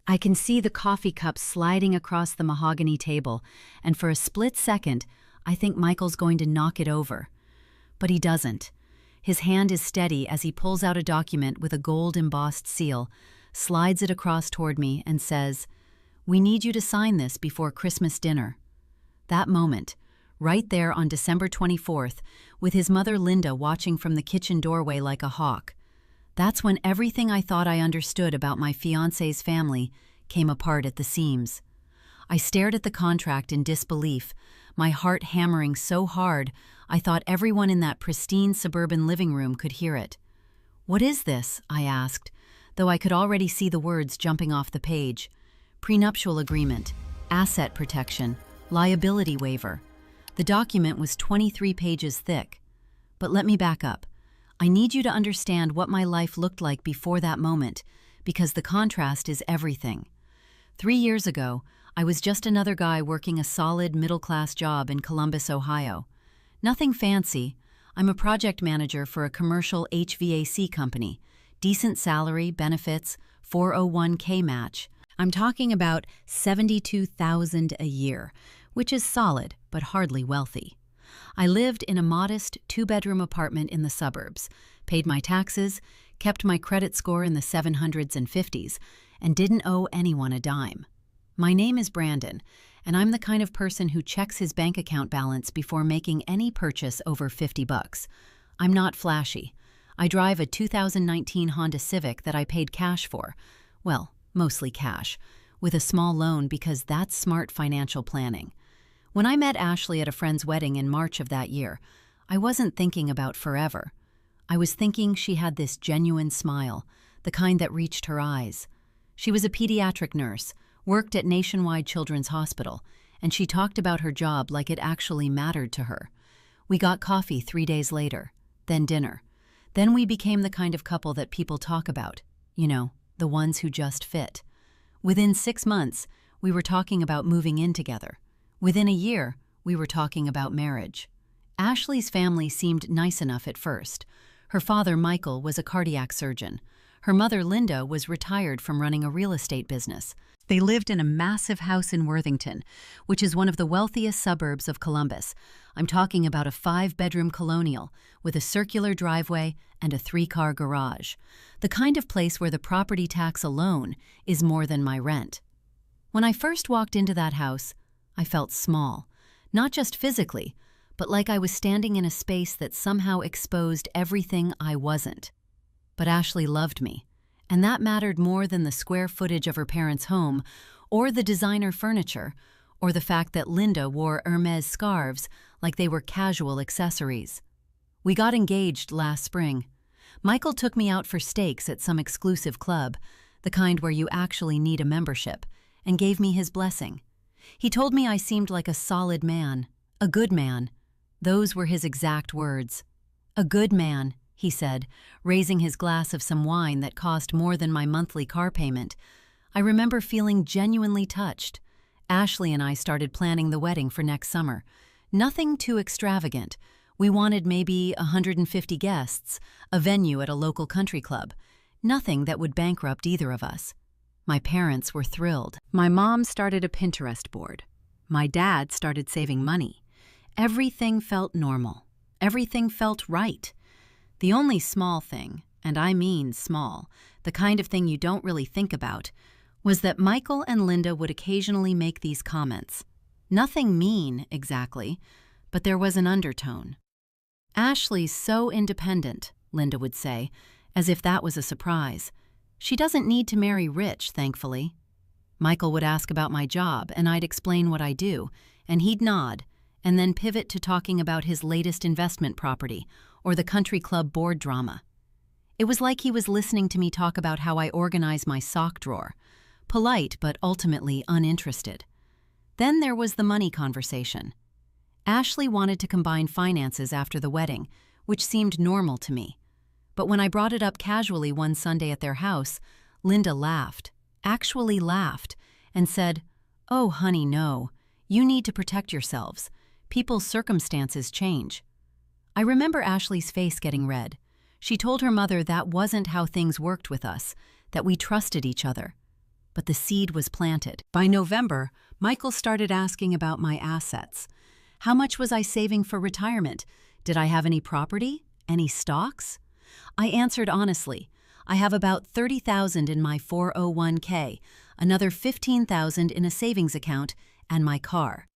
I can see the coffee cup sliding across the mahogany table, and for a split second, I think Michael's going to knock it over. But he doesn't. His hand is steady as he pulls out a document with a gold-embossed seal, slides it across toward me, and says, "We need you to sign this before Christmas dinner." That moment, right there on December 24th, with his mother Linda watching from the kitchen doorway like a hawk, that's when everything I thought I understood about my fiancé's family came apart at the seams. I stared at the contract in disbelief, my heart hammering so hard I thought everyone in that pristine suburban living room could hear it. "What is this?" I asked, though I could already see the words jumping off the page. Prenuptial agreement, asset protection, liability waiver. The document was 23 pages thick. But let me back up. I need you to understand what my life looked like before that moment, because the contrast is everything. 3 years ago, I was just another guy working a solid middle-class job in Columbus, Ohio. Nothing fancy. I'm a project manager for a commercial HVAC company. Decent salary, benefits, 401k match. I'm talking about $72,000 a year, which is solid but hardly wealthy. I lived in a modest 2-bedroom apartment in the suburbs, paid my taxes, kept my credit score in the 700s and 50s, and didn't owe anyone a dime. My name is Brandon, and I'm the kind of person who checks his bank account balance before making any purchase over $50. I'm not flashy. I drive a 2019 Honda Civic that I paid cash for. Well, mostly cash, with a small loan because that's smart financial planning. When I met Ashley at a friend's wedding in March of that year, I wasn't thinking about forever. I was thinking she had this genuine smile, the kind that reached her eyes. She was a pediatric nurse, worked at Nationwide Children's Hospital, and she talked about her job like it actually mattered to her. We got coffee 3 days later, then dinner. Then we became the kind of couple that people talk about, you know, the ones who just fit. Within 6 months, we were talking about moving in together. Within a year, we were talking about marriage. Ashley's family seemed nice enough at first. Her father, Michael, was a cardiac surgeon. Her mother, Linda, was retired from running a real estate business. They lived in a massive house in Worthington, which is one of the wealthiest suburbs of Columbus. I'm talking about a 5-bedroom colonial with a circular driveway and a 3-car garage. The kind of place where the property tax alone is more than my rent. When I first walked into that house, I felt small, not just physically, but like I was standing in a space that somehow exposed everything I wasn't. But Ashley loved me, and that mattered more than the square footage of her parents' home, or the designer furniture, or the fact that Linda wore Hermes scarves like they were casual accessories. We got engaged last spring. Michael took me out for steaks at some exclusive club, the kind where you actually need a membership, and gave me his blessing. He told me I seemed like a solid man, a good man. Those were his exact words. "A good man," he said, raising his glass of some wine that cost more than my monthly car payment. I remember feeling genuinely touched. Ashley and I started planning the wedding for next summer. Nothing too extravagant. We wanted maybe 150 guests, a venue at a local country club. Nothing that would bankrupt either of us. My parents were thrilled. My mom started a Pinterest board. My dad started saving money. Everything felt normal. Everything felt right. The only small thing, and I mean small, the kind of thing you don't really think about, was that Michael and Linda would occasionally make these comments. Nothing mean, exactly, but there was an undertone. "Ashley's so independent," Linda would say, as if that was a surprise. "She doesn't need to marry rich, thankfully." Michael would ask about my job, and I'd explain what I do, and he'd nod, and then pivot to talking about his latest investment property or the country club board drama. It was like he was listening to me talk about how I organize my sock drawer, polite but ultimately uninterested. Then there was the money conversation. Ashley wanted to combine finances after the wedding, which seemed normal to me. But when I brought it up casually one Sunday at their house, Linda laughed, actually laughed, and said, "Oh, honey, no. You need to protect yourselves. People's circumstances change." I remember Ashley's face getting red. She told her mother that wasn't how things worked with us, that we trusted each other. but the seed was planted. By November, Michael started asking about my assets. How much was I saving for retirement? Did I have any property? Any stocks? I answered honestly. I have about $30,000 in my 401k, another $15,000 in a savings account, and my car.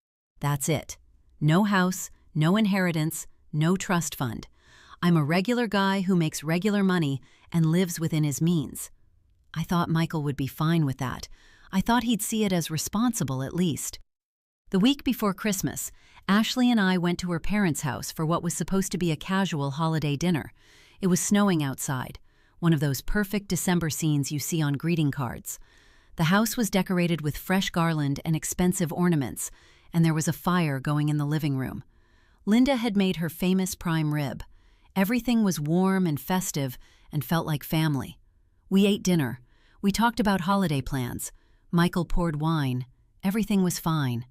That's it. No house, no inheritance, no trust fund. I'm a regular guy who makes regular money and lives within his means. I thought Michael would be fine with that. I thought he'd see it as responsible at least. The week before Christmas, Ashley and I went to her parents' house for what was supposed to be a casual holiday dinner. It was snowing outside, one of those perfect December scenes you see on greeting cards. The house was decorated with fresh garland and expensive ornaments, and there was a fire going in the living room. Linda had made her famous prime rib. Everything was warm and festive and felt like family. We ate dinner. We talked about holiday plans. Michael poured wine. Everything was fine.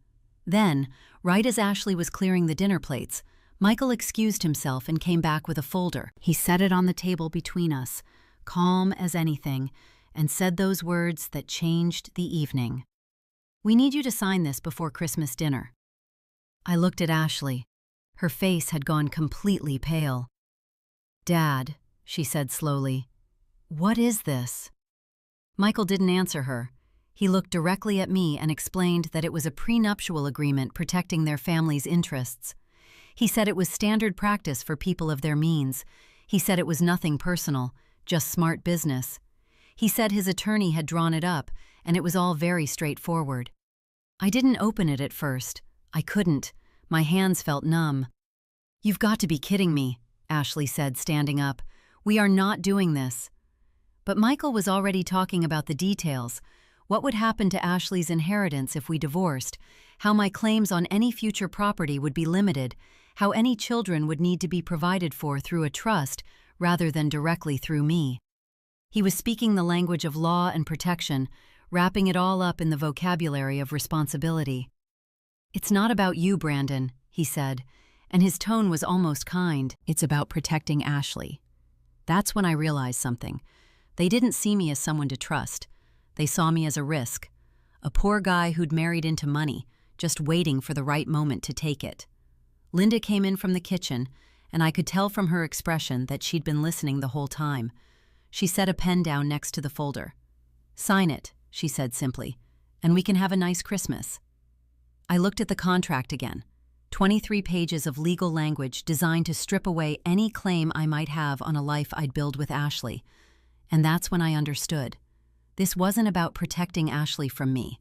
Then, right as Ashley was clearing the dinner plates, Michael excused himself and came back with a folder. He set it on the table between us, calm as anything, and said those words that changed the evening. "We need you to sign this before Christmas dinner." I looked at Ashley. Her face had gone completely pale. "Dad," she said slowly, "what is this?" Michael didn't answer her. He looked directly at me and explained that it was a prenuptial agreement protecting their family's interests. He said it was standard practice for people of their means. He said it was nothing personal, just smart business. He said his attorney had drawn it up, and it was all very straightforward. I didn't open it at first. I couldn't. My hands felt numb. "You've got to be kidding me," Ashley said, standing up. "We are not doing this." But Michael was already talking about the details. What would happen to Ashley's inheritance if we divorced, how my claims on any future property would be limited, how any children would need to be provided for through a trust rather than directly through me. He was speaking the language of law and protection, wrapping it all up in the vocabulary of responsibility. "It's not about you, Brandon," he said, and his tone was almost kind. "It's about protecting Ashley." That's when I realized something. They didn't see me as someone to trust. They saw me as a risk, a poor guy who'd married into money, just waiting for the right moment to take it. Linda came in from the kitchen, and I could tell from her expression that she'd been listening the whole time. She set a pen down next to the folder. "Sign it," she said simply, "and we can have a nice Christmas." I looked at the contract again. 23 pages of legal language designed to strip away any claim I might have on a life I'd build with Ashley. And that's when I understood. This wasn't about protecting Ashley from me.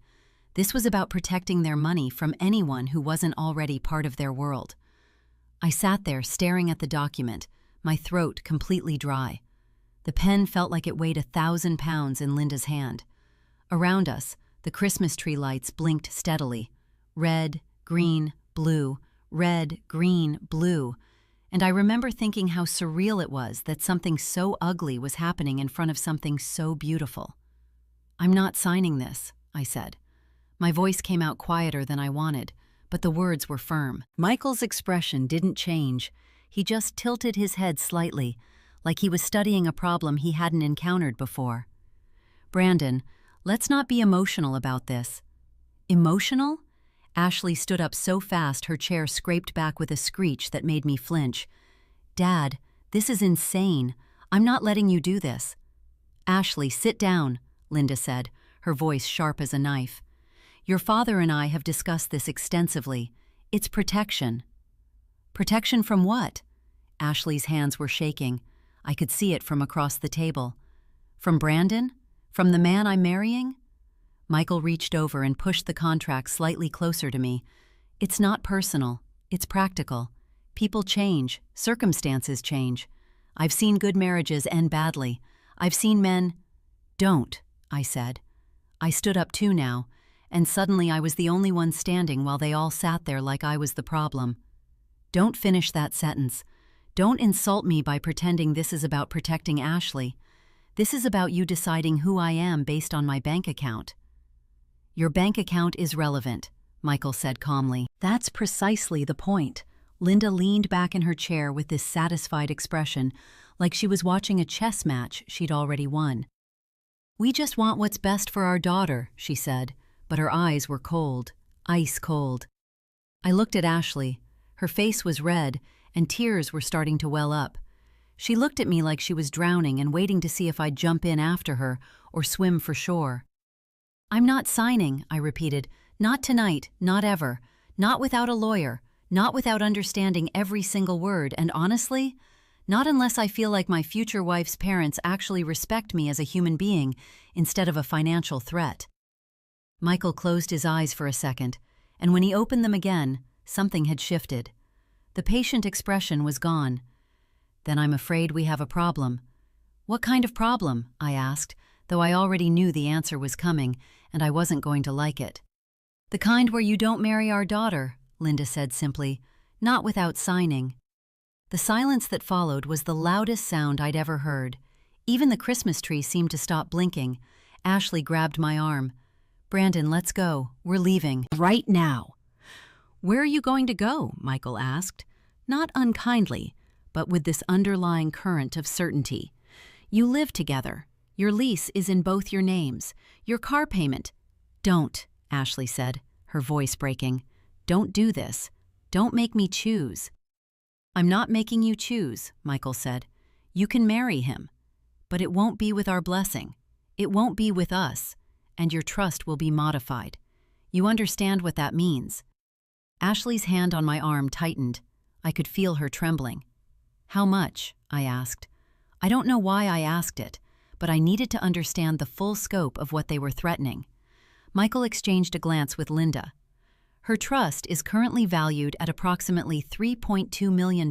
This was about protecting their money from anyone who wasn't already part of their world. I sat there staring at the document, my throat completely dry. The pen felt like it weighed 1,000 pounds in Linda's hand. Around us, the Christmas tree lights blinked steadily. Red, green, blue, red, green, blue. And I remember thinking how surreal it was that something so ugly was happening in front of something so beautiful. "I'm not signing this," I said. My voice came out quieter than I wanted, but the words were firm. Michael's expression didn't change. He just tilted his head slightly, like he was studying a problem he hadn't encountered before. "Brandon, let's not be emotional about this." "Emotional?" Ashley stood up so fast her chair scraped back with a screech that made me flinch. "Dad, this is insane. I'm not letting you do this." "Ashley, sit down," Linda said, her voice sharp as a knife. "Your father and I have discussed this extensively. It's protection." "Protection from what?" Ashley's hands were shaking. I could see it from across the table. "From Brandon? From the man I'm marrying?" Michael reached over and pushed the contract slightly closer to me. "It's not personal. It's practical. People change. Circumstances change. I've seen good marriages end badly. I've seen men—" "Don't," I said. I stood up too now, and suddenly I was the only one standing while they all sat there like I was the problem. "Don't finish that sentence. Don't insult me by pretending this is about protecting Ashley. This is about you deciding who I am based on my bank account." "Your bank account is relevant," Michael said calmly. "That's precisely the point." Linda leaned back in her chair with this satisfied expression, like she was watching a chess match she'd already won. "We just want what's best for our daughter," she said, but her eyes were cold, ice cold. I looked at Ashley. Her face was red, and tears were starting to well up. She looked at me like she was drowning and waiting to see if I'd jump in after her or swim for shore. "I'm not signing," I repeated. "Not tonight, not ever. Not without a lawyer, not without understanding every single word, and honestly, not unless I feel like my future wife's parents actually respect me as a human being instead of a financial threat." Michael closed his eyes for a second, and when he opened them again, something had shifted. The patient expression was gone. "Then I'm afraid we have a problem." "What kind of problem?" I asked, though I already knew the answer was coming, and I wasn't going to like it. "The kind where you don't marry our daughter," Linda said simply, "not without signing." The silence that followed was the loudest sound I'd ever heard. Even the Christmas tree seemed to stop blinking. Ashley grabbed my arm. "Brandon, let's go. We're leaving. Right now." "Where are you going to go?" Michael asked, not unkindly, but with this underlying current of certainty. "You live together. Your lease is in both your names. Your car payment—" "Don't," Ashley said, her voice breaking. "Don't do this. Don't make me choose." "I'm not making you choose," Michael said. "You can marry him. But it won't be with our blessing. It won't be with us. And your trust will be modified. You understand what that means." Ashley's hand on my arm tightened. I could feel her trembling. "How much?" I asked. I don't know why I asked it, but I needed to understand the full scope of what they were threatening. Michael exchanged a glance with Linda. "Her trust is currently valued at approximately $3.2 million.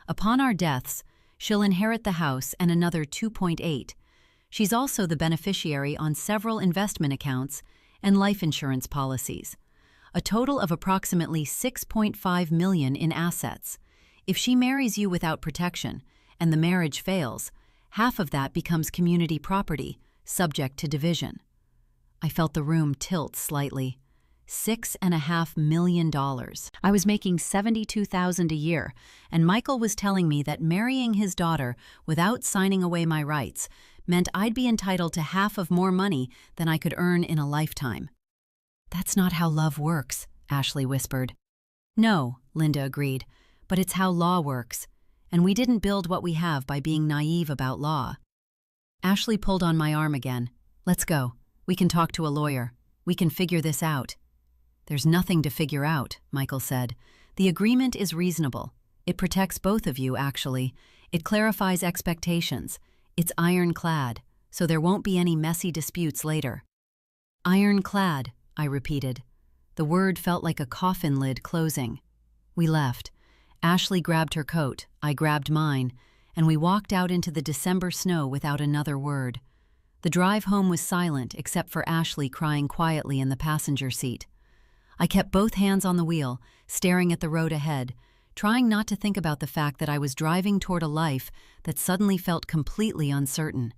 Upon our deaths, she'll inherit the house and another 2.8. She's also the beneficiary on several investment accounts and life insurance policies. A total of approximately $6.5 million in assets. If she marries you without protection, and the marriage fails, half of that becomes community property, subject to division." I felt the room tilt slightly. $6.5 million. I was making $72,000 a year, and Michael was telling me that marrying his daughter without signing away my rights meant I'd be entitled to half of more money than I could earn in a lifetime. "That's not how love works," Ashley whispered. "No," Linda agreed, "but it's how law works. And we didn't build what we have by being naive about law." Ashley pulled on my arm again. "Let's go. We can talk to a lawyer. We can figure this out." "There's nothing to figure out," Michael said. "The agreement is reasonable. It protects both of you, actually. It clarifies expectations. It's ironclad, so there won't be any messy disputes later." "Ironclad," I repeated. The word felt like a coffin lid closing. We left. Ashley grabbed her coat, I grabbed mine, and we walked out into the December snow without another word. The drive home was silent except for Ashley crying quietly in the passenger seat. I kept both hands on the wheel, staring at the road ahead, trying not to think about the fact that I was driving toward a life that suddenly felt completely uncertain.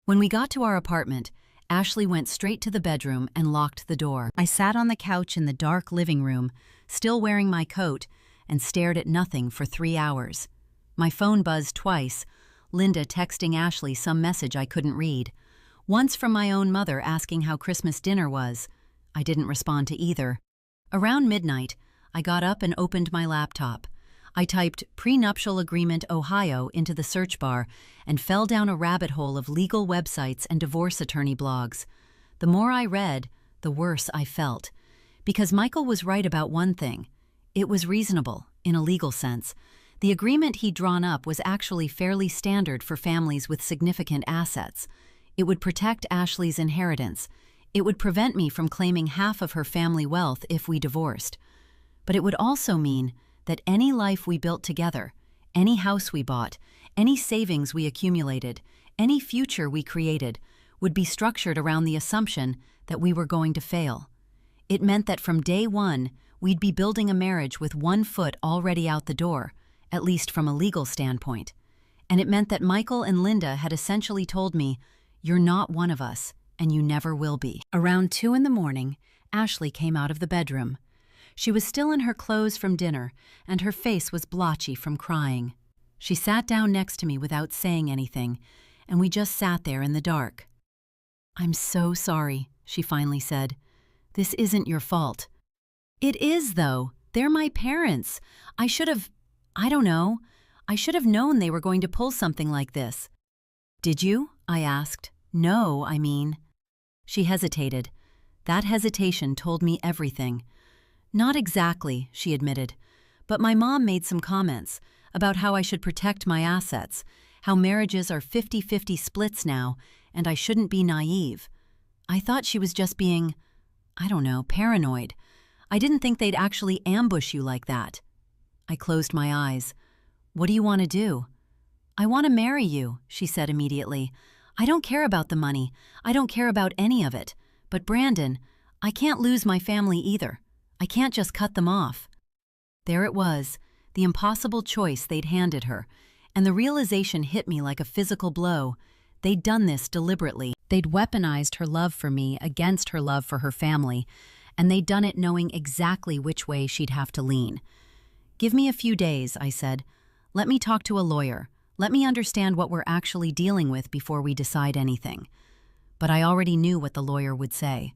When we got to our apartment, Ashley went straight to the bedroom and locked the door. I sat on the couch in the dark living room, still wearing my coat, and stared at nothing for 3 hours. My phone buzzed twice, Linda texting Ashley some message I couldn't read. Once from my own mother asking how Christmas dinner was. I didn't respond to either. Around midnight, I got up and opened my laptop. I typed "Prenuptial Agreement Ohio" into the search bar and fell down a rabbit hole of legal websites and divorce attorney blogs. The more I read, the worse I felt. Because Michael was right about one thing. It was reasonable, in a legal sense. The agreement he'd drawn up was actually fairly standard for families with significant assets. It would protect Ashley's inheritance. It would prevent me from claiming half of her family wealth if we divorced. But it would also mean that any life we built together, any house we bought, any savings we accumulated, any future we created, would be structured around the assumption that we were going to fail. It meant that from day one, we'd be building a marriage with one foot already out the door, at least from a legal standpoint. And it meant that Michael and Linda had essentially told me, "You're not one of us, and you never will be." Around 2 in the morning, Ashley came out of the bedroom. She was still in her clothes from dinner, and her face was blotchy from crying. She sat down next to me without saying anything, and we just sat there in the dark. "I'm so sorry," she finally said. "This isn't your fault." "It is, though. They're my parents. I don't know. I should have known they were going to pull something like this." "Did you?" I asked. "No, I mean." She hesitated. That hesitation told me everything. "Not exactly," she admitted. "But my mom made some comments about how I should protect my assets, how marriages are 50-50 splits now, and I shouldn't be naive. I thought she was just being, I don't know, paranoid. I didn't think they'd actually ambush you like that." I closed my eyes. "What do you want to do?" "I want to marry you," she said immediately. "I don't care about the money. I don't care about any of it. But Brandon, I can't lose my family either. I can't just cut them off." There it was, the impossible choice they'd handed her, and the realization hit me like a physical blow. They'd done this deliberately. They'd weaponized her love for me against her love for her family, and they'd done it knowing exactly which way she'd have to lean. "Give me a few days," I said. "Let me talk to a lawyer. Let me understand what we're actually dealing with before we decide anything." But I already knew what the lawyer would say.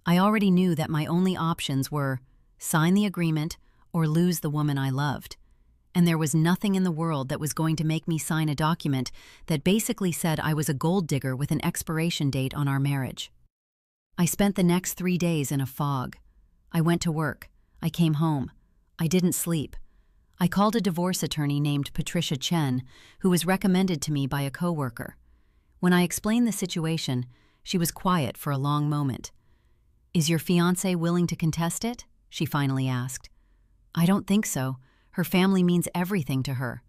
I already knew that my only options were sign the agreement or lose the woman I loved. And there was nothing in the world that was going to make me sign a document that basically said I was a gold digger with an expiration date on our marriage. I spent the next 3 days in a fog. I went to work. I came home. I didn't sleep. I called a divorce attorney named Patricia Chen, who was recommended to me by a coworker. When I explained the situation, she was quiet for a long moment. "Is your fiancé willing to contest it?" she finally asked. "I don't think so. Her family means everything to her."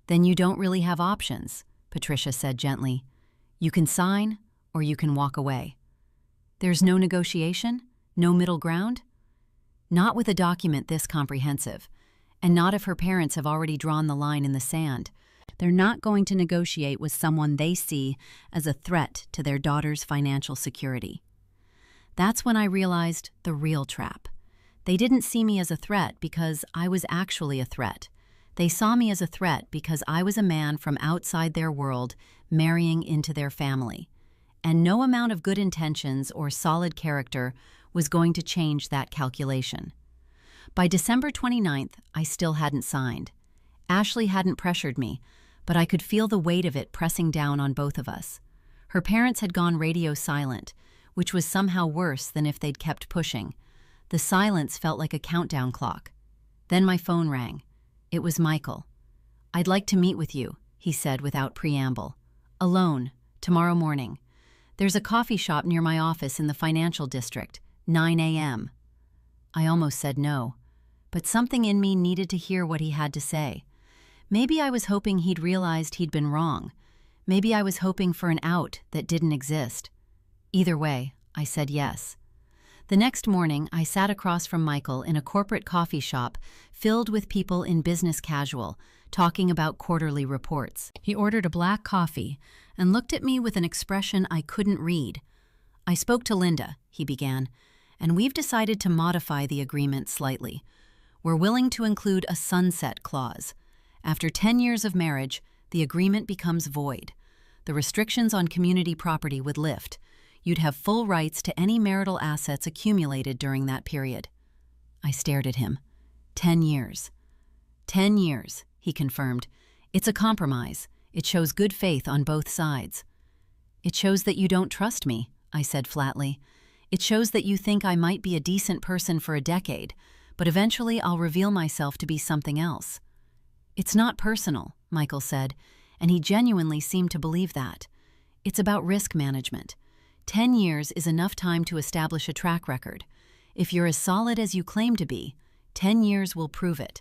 "Then you don't really have options," Patricia said gently. "You can sign or you can walk away." "There's no negotiation? No middle ground?" "Not with a document this comprehensive, and not if her parents have already drawn the line in the sand. They're not going to negotiate with someone they see as a threat to their daughter's financial security." That's when I realized the real trap. They didn't see me as a threat because I was actually a threat. They saw me as a threat because I was a man from outside their world marrying into their family. And no amount of good intentions or solid character was going to change that calculation. By December 29th, I still hadn't signed. Ashley hadn't pressured me, but I could feel the weight of it pressing down on both of us. Her parents had gone radio silent, which was somehow worse than if they'd kept pushing. The silence felt like a countdown clock. Then my phone rang. It was Michael. "I'd like to meet with you," he said without preamble. "Alone, tomorrow morning. There's a coffee shop near my office in the financial district, 9 a.m. I almost said no, but something in me needed to hear what he had to say. Maybe I was hoping he'd realized he'd been wrong. Maybe I was hoping for an out that didn't exist. Either way, I said yes. The next morning, I sat across from Michael in a corporate coffee shop filled with people in business casual, talking about quarterly reports. He ordered a black coffee and looked at me with an expression I couldn't read. "I spoke to Linda," he began, "and we've decided to modify the agreement slightly. We're willing to include a sunset clause. After 10 years of marriage, the agreement becomes void. The restrictions on community property would lift. You'd have full rights to any marital assets accumulated during that period." I stared at him. 10 years. 10 years, he confirmed. "It's a compromise. It shows good faith on both sides." "It shows that you don't trust me," I said flatly. "It shows that you think I might be a decent person for a decade, but eventually I'll reveal myself to be something else." "It's not personal," Michael said, and he genuinely seemed to believe that. "It's about risk management. 10 years is enough time to establish a track record. If you're as solid as you claim to be, 10 years will prove it."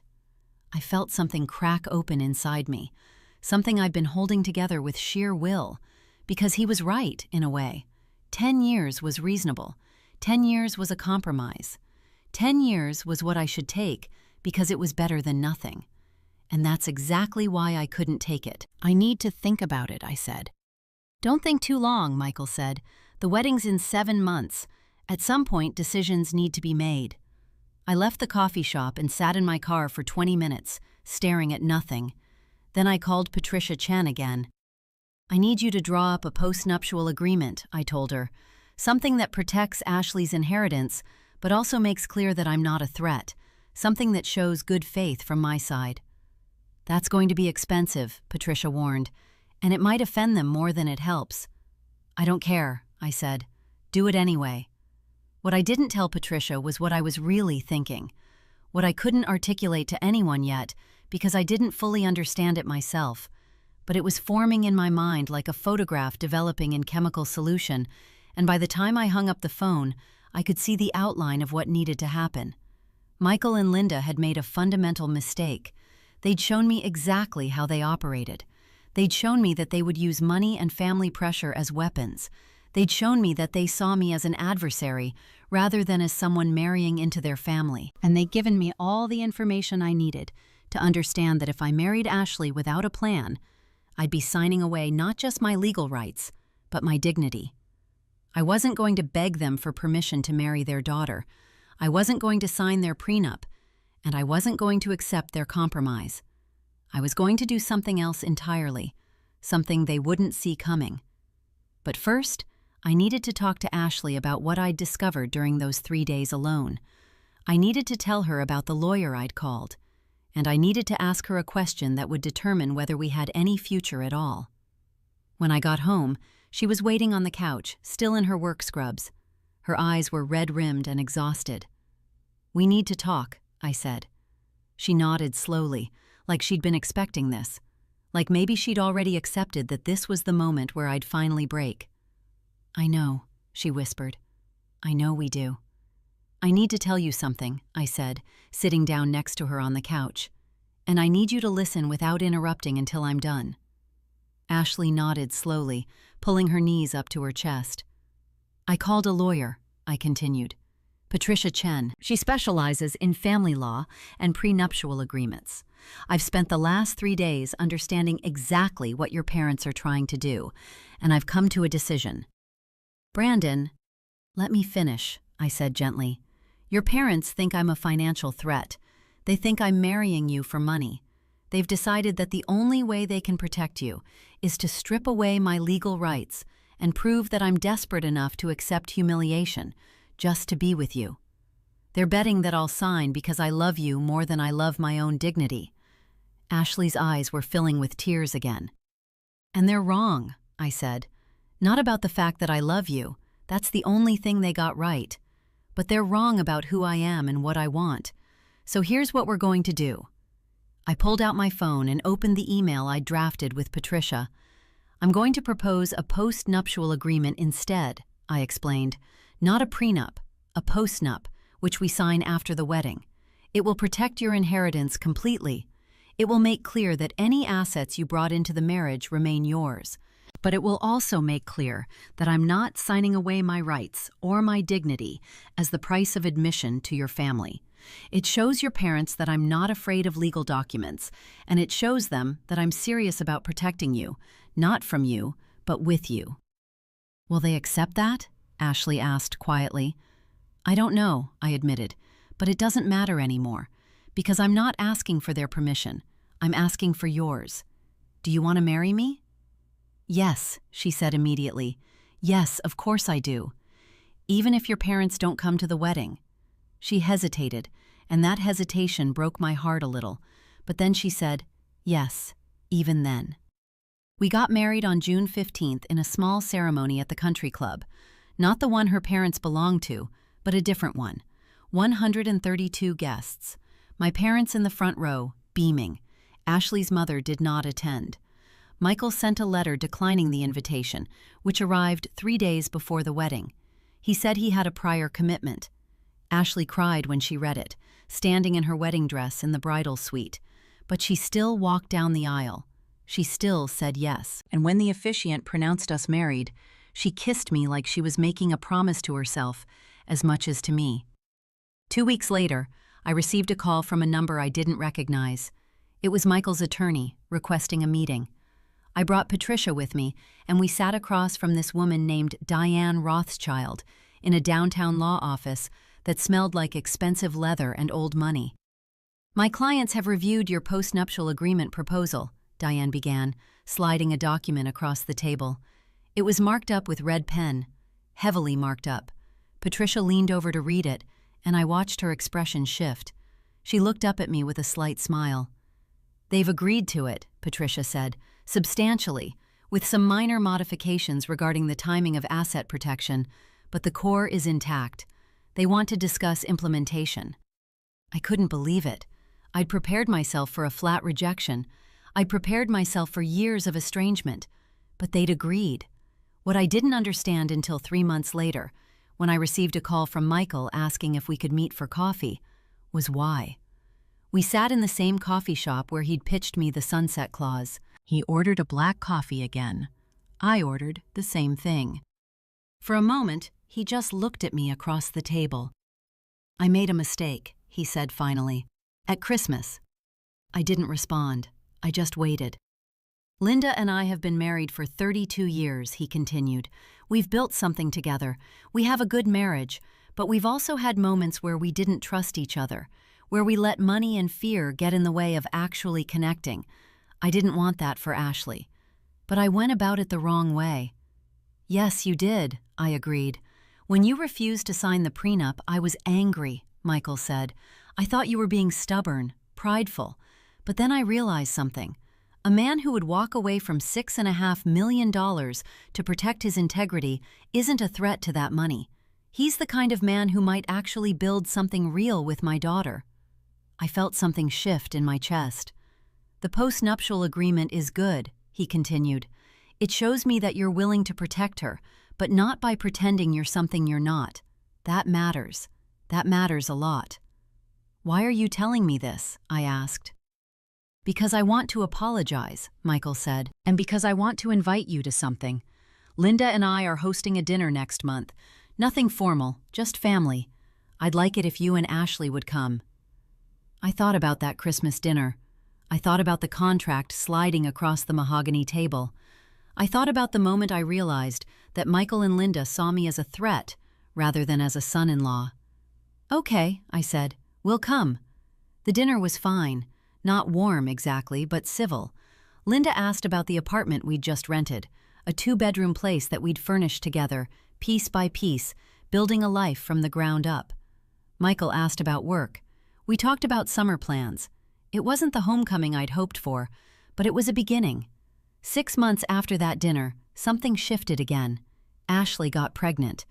I felt something crack open inside me, something I'd been holding together with sheer will, because he was right, in a way. 10 years was reasonable. 10 years was a compromise. 10 years was what I should take because it was better than nothing. And that's exactly why I couldn't take it. "I need to think about it," I said. "Don't think too long," Michael said. "The wedding's in 7 months. At some point, decisions need to be made." I left the coffee shop and sat in my car for 20 minutes, staring at nothing. Then I called Patricia Chen again. I need you to draw up a postnuptial agreement, I told her. Something that protects Ashley's inheritance, but also makes clear that I'm not a threat. Something that shows good faith from my side. That's going to be expensive, Patricia warned, and it might offend them more than it helps. I don't care, I said. Do it anyway. What I didn't tell Patricia was what I was really thinking. What I couldn't articulate to anyone yet, because I didn't fully understand it myself. But it was forming in my mind like a photograph developing in chemical solution, and by the time I hung up the phone, I could see the outline of what needed to happen. Michael and Linda had made a fundamental mistake. They'd shown me exactly how they operated. They'd shown me that they would use money and family pressure as weapons. They'd shown me that they saw me as an adversary rather than as someone marrying into their family. And they'd given me all the information I needed to understand that if I married Ashley without a plan, I'd be signing away not just my legal rights, but my dignity. I wasn't going to beg them for permission to marry their daughter. I wasn't going to sign their prenup, and I wasn't going to accept their compromise. I was going to do something else entirely, something they wouldn't see coming. But first, I needed to talk to Ashley about what I'd discovered during those 3 days alone. I needed to tell her about the lawyer I'd called, and I needed to ask her a question that would determine whether we had any future at all. When I got home, she was waiting on the couch, still in her work scrubs. Her eyes were red-rimmed and exhausted. "We need to talk," I said. She nodded slowly, like she'd been expecting this, like maybe she'd already accepted that this was the moment where I'd finally break. "I know," she whispered. "I know we do." "I need to tell you something," I said, sitting down next to her on the couch. "And I need you to listen without interrupting until I'm done." Ashley nodded slowly, pulling her knees up to her chest. "I called a lawyer," I continued. "Patricia Chen. She specializes in family law and prenuptial agreements. I've spent the last 3 days understanding exactly what your parents are trying to do, and I've come to a decision." "Brandon, let me finish," I said gently. "Your parents think I'm a financial threat. They think I'm marrying you for money. They've decided that the only way they can protect you is to strip away my legal rights and prove that I'm desperate enough to accept humiliation just to be with you. They're betting that I'll sign because I love you more than I love my own dignity." Ashley's eyes were filling with tears again. "And they're wrong," I said. "Not about the fact that I love you. That's the only thing they got right. But they're wrong about who I am and what I want. So here's what we're going to do." I pulled out my phone and opened the email I'd drafted with Patricia. "I'm going to propose a post-nuptial agreement instead," I explained. "Not a prenup, a postnup, which we sign after the wedding. It will protect your inheritance completely. It will make clear that any assets you brought into the marriage remain yours. But it will also make clear that I'm not signing away my rights or my dignity as the price of admission to your family. It shows your parents that I'm not afraid of legal documents, and it shows them that I'm serious about protecting you, not from you, but with you." "Will they accept that?" Ashley asked quietly. "I don't know," I admitted, "but it doesn't matter anymore, because I'm not asking for their permission. I'm asking for yours. Do you want to marry me?" "Yes," she said immediately. "Yes, of course I do. Even if your parents don't come to the wedding." She hesitated, and that hesitation broke my heart a little, but then she said, "Yes, even then." We got married on June 15th in a small ceremony at the country club. Not the one her parents belonged to, but a different one. 132 guests. My parents in the front row, beaming. Ashley's mother did not attend. Michael sent a letter declining the invitation, which arrived 3 days before the wedding. He said he had a prior commitment. Ashley cried when she read it, standing in her wedding dress in the bridal suite. But she still walked down the aisle. She still said yes. And when the officiant pronounced us married, she kissed me like she was making a promise to herself, as much as to me. 2 weeks later, I received a call from a number I didn't recognize. It was Michael's attorney, requesting a meeting. I brought Patricia with me, and we sat across from this woman named Diane Rothschild in a downtown law office that smelled like expensive leather and old money. "My clients have reviewed your postnuptial agreement proposal," Diane began, sliding a document across the table. It was marked up with red pen, heavily marked up. Patricia leaned over to read it, and I watched her expression shift. She looked up at me with a slight smile. "They've agreed to it," Patricia said, "substantially, with some minor modifications regarding the timing of asset protection, but the core is intact. They want to discuss implementation." I couldn't believe it. I'd prepared myself for a flat rejection. I'd prepared myself for years of estrangement. But they'd agreed. What I didn't understand until 3 months later, when I received a call from Michael asking if we could meet for coffee, was why. We sat in the same coffee shop where he'd pitched me the sunset clause. He ordered a black coffee again. I ordered the same thing. For a moment, he just looked at me across the table. "I made a mistake," he said finally. "At Christmas." I didn't respond. I just waited. "Linda and I have been married for 32 years, he continued. "We've built something together. We have a good marriage, but we've also had moments where we didn't trust each other, where we let money and fear get in the way of actually connecting. I didn't want that for Ashley. But I went about it the wrong way." "Yes, you did," I agreed. "When you refused to sign the prenup, I was angry," Michael said. "I thought you were being stubborn, prideful. But then I realized something. A man who would walk away from $6.5 million to protect his integrity isn't a threat to that money. He's the kind of man who might actually build something real with my daughter." I felt something shift in my chest. "The postnuptial agreement is good," he continued. "It shows me that you're willing to protect her, but not by pretending you're something you're not. That matters. That matters a lot." "Why are you telling me this?" I asked. "Because I want to apologize," Michael said, "and because I want to invite you to something. Linda and I are hosting a dinner next month. Nothing formal, just family. I'd like it if you and Ashley would come." I thought about that Christmas dinner. I thought about the contract sliding across the mahogany table. I thought about the moment I realized that Michael and Linda saw me as a threat rather than as a son-in-law. "Okay," I said, "we'll come." The dinner was fine. Not warm exactly, but civil. Linda asked about the apartment we'd just rented, a 2-bedroom place that we'd furnished together, piece by piece, building a life from the ground up. Michael asked about work. We talked about summer plans. It wasn't the homecoming I'd hoped for, but it was a beginning. 6 months after that dinner, something shifted again. Ashley got pregnant.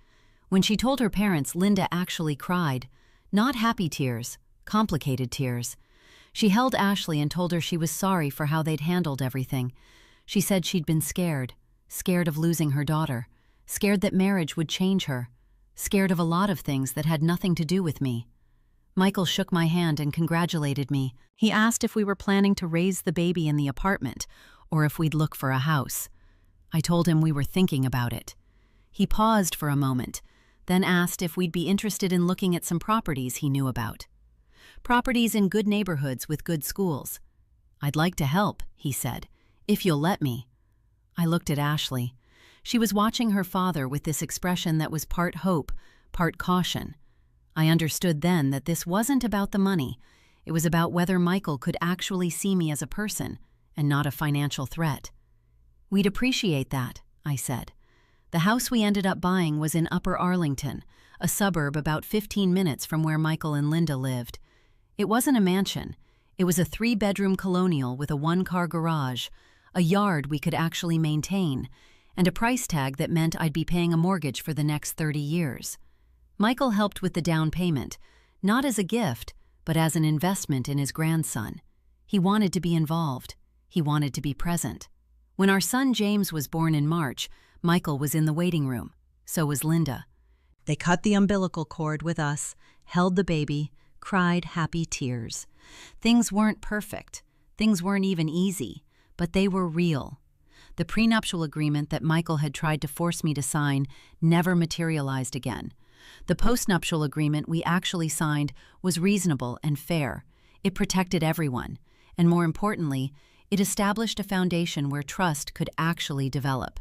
When she told her parents, Linda actually cried. Not happy tears, complicated tears. She held Ashley and told her she was sorry for how they'd handled everything. She said she'd been scared of losing her daughter, scared that marriage would change her, scared of a lot of things that had nothing to do with me. Michael shook my hand and congratulated me. He asked if we were planning to raise the baby in the apartment, or if we'd look for a house. I told him we were thinking about it. He paused for a moment, then asked if we'd be interested in looking at some properties he knew about. Properties in good neighborhoods with good schools. "I'd like to help," he said, "if you'll let me." I looked at Ashley. She was watching her father with this expression that was part hope, part caution. I understood then that this wasn't about the money. It was about whether Michael could actually see me as a person and not a financial threat. "We'd appreciate that," I said. The house we ended up buying was in Upper Arlington, a suburb about 15 minutes from where Michael and Linda lived. It wasn't a mansion. It was a 3-bedroom colonial with a 1-car garage, a yard we could actually maintain, and a price tag that meant I'd be paying a mortgage for the next 30 years. Michael helped with the down payment, not as a gift, but as an investment in his grandson. He wanted to be involved. He wanted to be present. When our son James was born in March, Michael was in the waiting room. So was Linda. They cut the umbilical cord with us, held the baby, cried happy tears. Things weren't perfect. Things weren't even easy, but they were real. The prenuptial agreement that Michael had tried to force me to sign never materialized again. The postnuptial agreement we actually signed was reasonable and fair. It protected everyone, and more importantly, it established a foundation where trust could actually develop.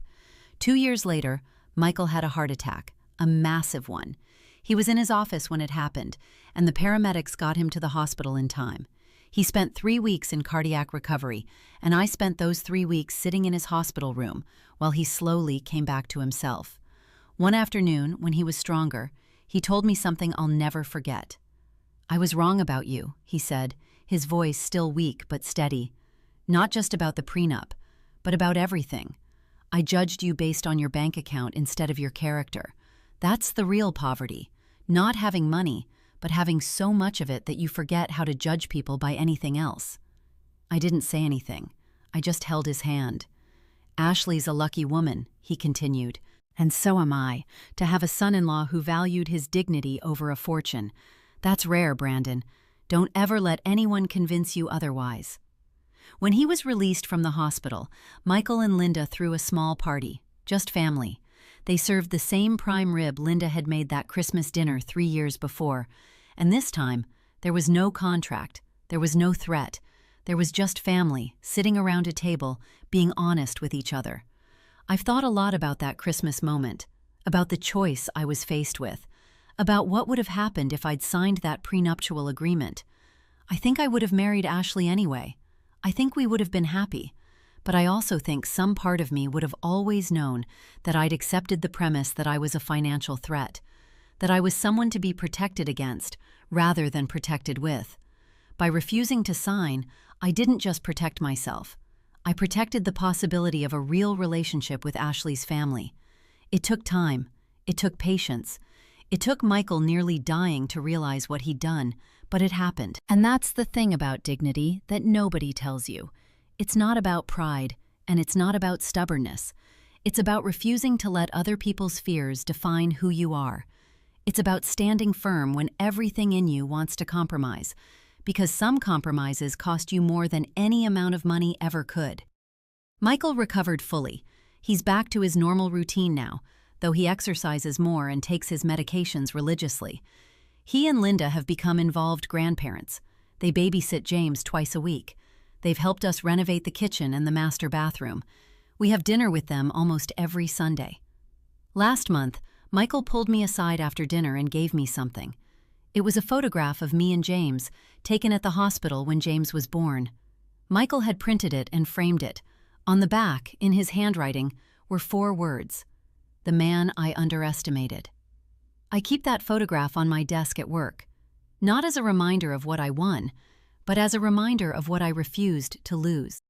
2 years later, Michael had a heart attack, a massive one. He was in his office when it happened, and the paramedics got him to the hospital in time. He spent 3 weeks in cardiac recovery, and I spent those 3 weeks sitting in his hospital room while he slowly came back to himself. One afternoon, when he was stronger, he told me something I'll never forget. "I was wrong about you," he said, his voice still weak but steady. "Not just about the prenup, but about everything. I judged you based on your bank account instead of your character. That's the real poverty. Not having money, but having so much of it that you forget how to judge people by anything else." I didn't say anything. I just held his hand. "Ashley's a lucky woman," he continued, "and so am I, to have a son-in-law who valued his dignity over a fortune. That's rare, Brandon. Don't ever let anyone convince you otherwise." When he was released from the hospital, Michael and Linda threw a small party, just family. They served the same prime rib Linda had made that Christmas dinner 3 years before, and this time, there was no contract, there was no threat, there was just family, sitting around a table, being honest with each other. I've thought a lot about that Christmas moment, about the choice I was faced with, about what would have happened if I'd signed that prenuptial agreement. I think I would have married Ashley anyway. I think we would have been happy. But I also think some part of me would have always known that I'd accepted the premise that I was a financial threat, that I was someone to be protected against rather than protected with. By refusing to sign, I didn't just protect myself. I protected the possibility of a real relationship with Ashley's family. It took time. It took patience. It took Michael nearly dying to realize what he'd done, but it happened. And that's the thing about dignity that nobody tells you. It's not about pride, and it's not about stubbornness. It's about refusing to let other people's fears define who you are. It's about standing firm when everything in you wants to compromise, because some compromises cost you more than any amount of money ever could. Michael recovered fully. He's back to his normal routine now, though he exercises more and takes his medications religiously. He and Linda have become involved grandparents. They babysit James twice a week. They've helped us renovate the kitchen and the master bathroom. We have dinner with them almost every Sunday. Last month, Michael pulled me aside after dinner and gave me something. It was a photograph of me and James, taken at the hospital when James was born. Michael had printed it and framed it. On the back, in his handwriting, were 4 words: "The man I underestimated." I keep that photograph on my desk at work, not as a reminder of what I won, but as a reminder of what I refused to lose.